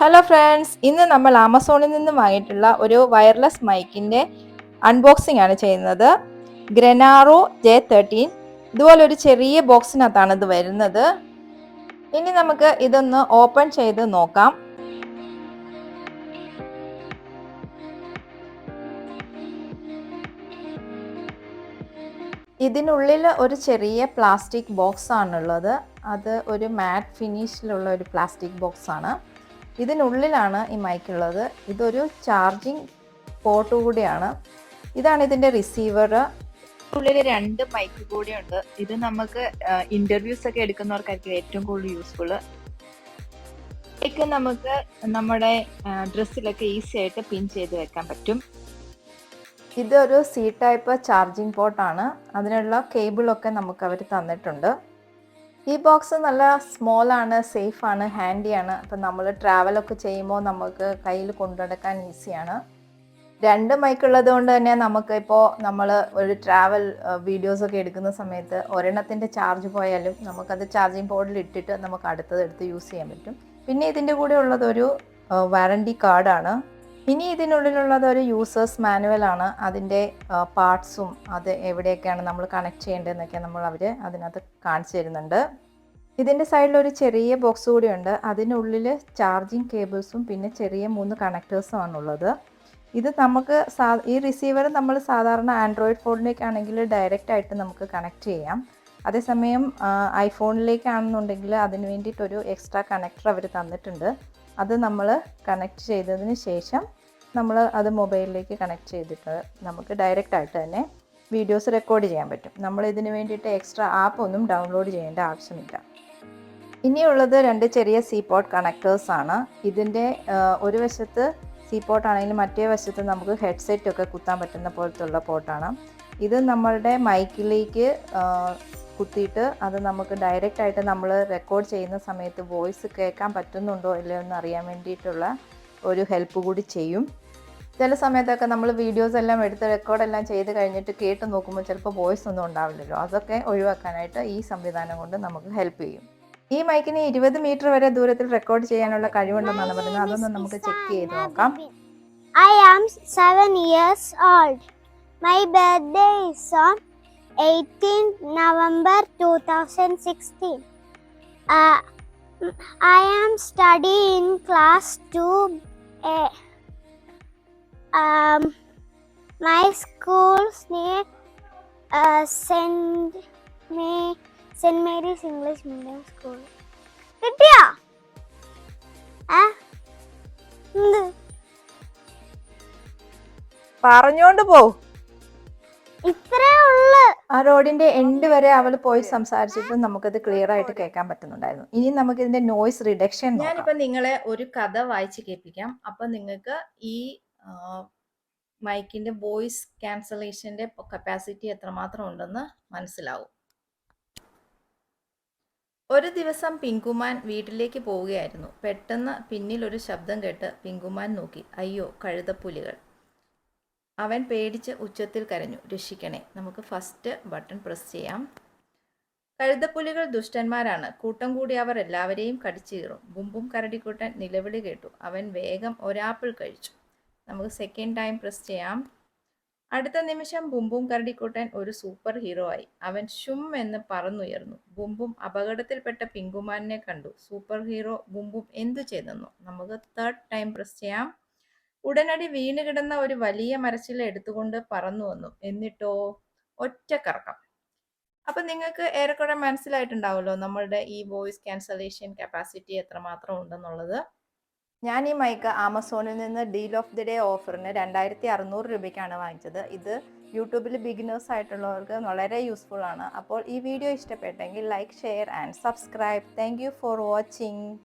Hello friends, ഇന്ന് നമ്മൾ ആമസോണിൽ നിന്ന് വാങ്ങിയിട്ടുള്ള ഒരു വയർലെസ് മൈക്കിൻ്റെ അൺബോക്സിംഗ് ആണ് ചെയ്യുന്നത്. ഗ്രെനാറോ J13 ഇതുപോലെ ഒരു ചെറിയ ബോക്സിനകത്താണ് ഇത് വരുന്നത്. ഇനി നമുക്ക് ഇതൊന്ന് ഓപ്പൺ ചെയ്ത് നോക്കാം. ഇതിനുള്ളിൽ ഒരു ചെറിയ പ്ലാസ്റ്റിക് ബോക്സ് ആണുള്ളത്. അത് ഒരു മാറ്റ് ഫിനിഷിലുള്ള ഒരു പ്ലാസ്റ്റിക് ബോക്സ് ആണ്. ഇതിനുള്ളിലാണ് ഈ മൈക്ക് ഉള്ളത്. ഇതൊരു ചാർജിങ് പോർട്ട് കൂടിയാണ്. ഇതാണ് ഇതിൻ്റെ റിസീവർ. ഉള്ളിൽ 2 മൈക്ക് കൂടിയുണ്ട്. ഇത് നമുക്ക് ഇൻ്റർവ്യൂസ് ഒക്കെ എടുക്കുന്നവർക്കായിരിക്കും ഏറ്റവും കൂടുതൽ യൂസ്ഫുൾ. മൈക്ക് നമുക്ക് നമ്മുടെ ഡ്രസ്സിലൊക്കെ ഈസി ആയിട്ട് പിൻ ചെയ്ത് വെക്കാൻ പറ്റും. ഇതൊരു സി ടൈപ്പ് ചാർജിങ് പോർട്ടാണ്. അതിനുള്ള കേബിളൊക്കെ നമുക്ക് അവർ തന്നിട്ടുണ്ട്. ഈ ബോക്സ് നല്ല സ്മോളാണ്, സേഫാണ്, ഹാൻഡിയാണ്. അപ്പം നമ്മൾ ട്രാവലൊക്കെ ചെയ്യുമ്പോൾ നമുക്ക് കയ്യിൽ കൊണ്ടുനടക്കാൻ ഈസിയാണ്. 2 മൈക്ക് ഉള്ളത് കൊണ്ട് തന്നെ നമുക്കിപ്പോൾ നമ്മൾ ഒരു ട്രാവൽ വീഡിയോസൊക്കെ എടുക്കുന്ന സമയത്ത് ഒരെണ്ണത്തിൻ്റെ ചാർജ് പോയാലും നമുക്കത് ചാർജിങ് പോർട്ടിൽ ഇട്ടിട്ട് നമുക്ക് അടുത്തതെടുത്ത് യൂസ് ചെയ്യാൻ പറ്റും. പിന്നെ ഇതിൻ്റെ കൂടെ ഉള്ളതൊരു വാറണ്ടി കാർഡാണ്. ഇനി ഇതിനുള്ളിലുള്ളത് ഒരു യൂസേഴ്സ് മാനുവലാണ്. അതിൻ്റെ പാർട്സും അത് എവിടെയൊക്കെയാണ് നമ്മൾ കണക്ട് ചെയ്യേണ്ടതെന്നൊക്കെ അവർ അതിനകത്ത് കാണിച്ചു തരുന്നുണ്ട്. ഇതിൻ്റെ സൈഡിൽ ഒരു ചെറിയ ബോക്സ് കൂടിയുണ്ട്. അതിനുള്ളിൽ ചാർജിങ് കേബിൾസും പിന്നെ ചെറിയ 3 കണക്ടേഴ്സും ആണുള്ളത്. ഇത് നമുക്ക് ഈ റിസീവർ നമ്മൾ സാധാരണ ആൻഡ്രോയിഡ് ഫോണിലേക്കാണെങ്കിൽ ഡയറക്റ്റ് ആയിട്ട് നമുക്ക് കണക്ട് ചെയ്യാം. അതേസമയം ഐഫോണിലേക്കാണെന്നുണ്ടെങ്കിൽ അതിന് വേണ്ടിയിട്ടൊരു എക്സ്ട്രാ കണക്ടർ അവർ തന്നിട്ടുണ്ട്. അത് നമ്മൾ കണക്ട് ചെയ്തതിന് ശേഷം നമ്മൾ അത് മൊബൈലിലേക്ക് കണക്ട് ചെയ്തിട്ട് നമുക്ക് ഡയറക്റ്റ് ആയിട്ട് തന്നെ വീഡിയോസ് റെക്കോർഡ് ചെയ്യാൻ പറ്റും. നമ്മൾ ഇതിന് വേണ്ടിയിട്ട് എക്സ്ട്രാ ആപ്പ് ഒന്നും ഡൗൺലോഡ് ചെയ്യേണ്ട ആവശ്യമില്ല. ഇനിയുള്ളത് 2 ചെറിയ സി പോർട്ട് കണക്ടേഴ്സാണ്. ഇതിൻ്റെ ഒരു വശത്ത് സി പോർട്ട് ആണെങ്കിലും മറ്റേ വശത്ത് നമുക്ക് ഹെഡ്സെറ്റൊക്കെ കുത്താൻ പറ്റുന്ന പോലത്തുള്ള പോർട്ടാണ്. ഇത് നമ്മളുടെ മൈക്കിലേക്ക് കുത്തിയിട്ട് അത് നമുക്ക് ഡയറക്റ്റ് ആയിട്ട് നമ്മൾ റെക്കോർഡ് ചെയ്യുന്ന സമയത്ത് വോയിസ് കേൾക്കാൻ പറ്റുന്നുണ്ടോ ഇല്ലയോ എന്ന് അറിയാൻ വേണ്ടിയിട്ടുള്ള ഒരു ഹെൽപ്പ് കൂടി ചെയ്യും. ചില സമയത്തൊക്കെ നമ്മൾ വീഡിയോസ് എല്ലാം എടുത്ത് റെക്കോർഡെല്ലാം ചെയ്ത് കഴിഞ്ഞിട്ട് കേട്ട് നോക്കുമ്പോൾ ചിലപ്പോൾ വോയിസ് ഒന്നും ഉണ്ടാവില്ലല്ലോ. അതൊക്കെ ഒഴിവാക്കാനായിട്ട് ഈ സംവിധാനം കൊണ്ട് നമുക്ക് ഹെൽപ്പ് ചെയ്യും. ഈ മൈക്കിന് 20 മീറ്റർ വരെ ദൂരത്തിൽ റെക്കോർഡ് ചെയ്യാനുള്ള കഴിവുണ്ടെന്നാണ് പറയുന്നത്. അതൊന്ന് നമുക്ക് ചെക്ക് ചെയ്ത് നോക്കാം. I am 7 years old. My birthday is on 18th November 2016. I am studying in class 2A. My school's name St. Mary's English Medium School. കിട്ടിയോ? പറഞ്ഞോണ്ട് പോ. ഇത്രേ ഉള്ളു. ആ റോഡിന്റെ എൻഡ് വരെ അവൾ പോയി സംസാരിച്ചിട്ട് നമുക്കത് ക്ലിയർ ആയിട്ട് കേൾക്കാൻ പറ്റുന്നുണ്ടായിരുന്നു. ഇനി നമുക്ക് ഇതിന്റെ നോയ്സ് റിഡക്ഷൻ. ഞാനിപ്പോൾ നിങ്ങളെ ഒരു കഥ വായിച്ച് കേൾപ്പിക്കാം. അപ്പം നിങ്ങൾക്ക് ഈ മൈക്കിന്റെ വോയിസ് ക്യാൻസലേഷന്റെ കപ്പാസിറ്റി എത്രമാത്രം ഉണ്ടെന്ന് മനസ്സിലാവും. ഒരു ദിവസം പിങ്കുമാൻ വീട്ടിലേക്ക് പോവുകയായിരുന്നു. പെട്ടെന്ന് പിന്നിൽ ഒരു ശബ്ദം കേട്ട് പിങ്കുമാൻ നോക്കി. അയ്യോ, കഴുതപ്പുലികൾ! അവൻ പേടിച്ച് ഉച്ചത്തിൽ കരഞ്ഞു. രക്ഷിക്കണേ! നമുക്ക് ഫസ്റ്റ് ബട്ടൺ പ്രസ് ചെയ്യാം. കഴുതപ്പുലികൾ ദുഷ്ടന്മാരാണ്. കൂട്ടം കൂടി അവർ എല്ലാവരെയും കടിച്ചു കീറും. ബുംബും കരടിക്കുട്ടൻ നിലവിളി കേട്ടു. അവൻ വേഗം ഒരാപ്പിൾ കഴിച്ചു. നമുക്ക് സെക്കൻഡ് ടൈം പ്രസ് ചെയ്യാം. അടുത്ത നിമിഷം ബുംബും കരടിക്കുട്ടൻ ഒരു സൂപ്പർ ഹീറോ ആയി. അവൻ ഷും എന്ന് പറന്നുയർന്നു. ബുംബും അപകടത്തിൽപ്പെട്ട പിങ്കുമാനെ കണ്ടു. സൂപ്പർ ഹീറോ ബുംബും എന്തു ചെയ്തെന്നു. നമുക്ക് തേർഡ് ടൈം പ്രസ് ചെയ്യാം. ഉടനടി വീണ് കിടന്ന ഒരു വലിയ മരച്ചില എടുത്തുകൊണ്ട് പറന്നു വന്നു. എന്നിട്ടോ ഒറ്റ കറക്കം. അപ്പം നിങ്ങൾക്ക് ഏറെക്കുറെ മനസ്സിലായിട്ടുണ്ടാവുമല്ലോ നമ്മളുടെ ഈ വോയിസ് ക്യാൻസലേഷൻ കപ്പാസിറ്റി എത്രമാത്രം ഉണ്ടെന്നുള്ളത്. ഞാൻ ഈ മൈക്ക് ആമസോണിൽ നിന്ന് ഡീൽ ഓഫ് ദി ഡേ ഓഫറിന് 2600 രൂപയ്ക്കാണ് വാങ്ങിച്ചത്. ഇത് യൂട്യൂബിൽ ബിഗിനേഴ്സ് ആയിട്ടുള്ളവർക്ക് വളരെ യൂസ്ഫുൾ ആണ്. അപ്പോൾ ഈ വീഡിയോ ഇഷ്ടപ്പെട്ടെങ്കിൽ like, share and subscribe. Thank you for watching.